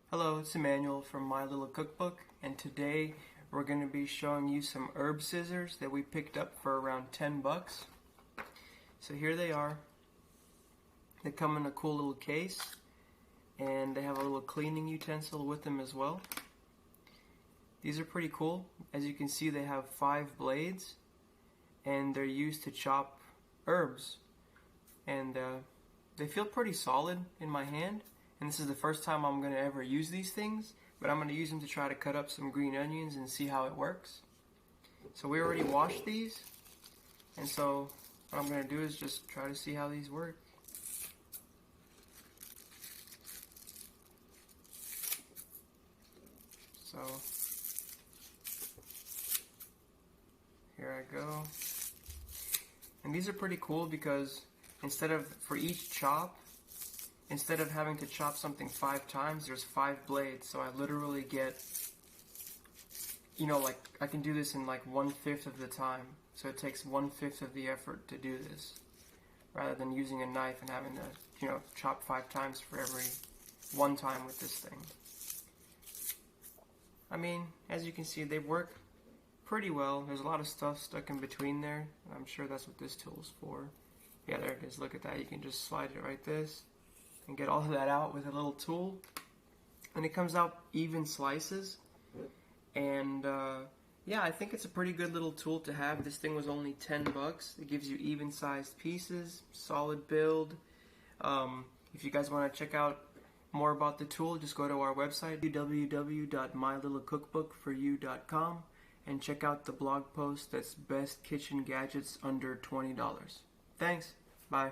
Hello, it's Emmanuel from My Little Cookbook, and today we're going to be showing you some herb scissors that we picked up for around 10 bucks. So here they are. They come in a cool little case, and they have a little cleaning utensil with them as well. These are pretty cool. As you can see, they have 5 blades, and they're used to chop herbs. And they feel pretty solid in my hand. And this is the first time I'm going to ever use these things, but I'm going to use them to try to cut up some green onions and see how it works. So we already washed these, and so what I'm going to do is just try to see how these work. So here I go. And these are pretty cool because for each chop, instead of having to chop something 5 times, there's 5 blades, so I literally get, like, I can do this in like 1/5 of the time, so it takes 1/5 of the effort to do this, rather than using a knife and having to, chop 5 times for every 1 time with this thing. I mean, as you can see, they work pretty well. There's a lot of stuff stuck in between there, and I'm sure that's what this tool's for. Yeah, there it is, look at that, you can just slide it right this and get all of that out with a little tool, and it comes out even slices. And yeah, I think it's a pretty good little tool to have. This thing was only 10 bucks. It gives you even sized pieces, solid build. If you guys want to check out more about the tool, just go to our website, www.mylittlecookbookforyou.com, and check out the blog post that's best kitchen gadgets under $20. Thanks, bye.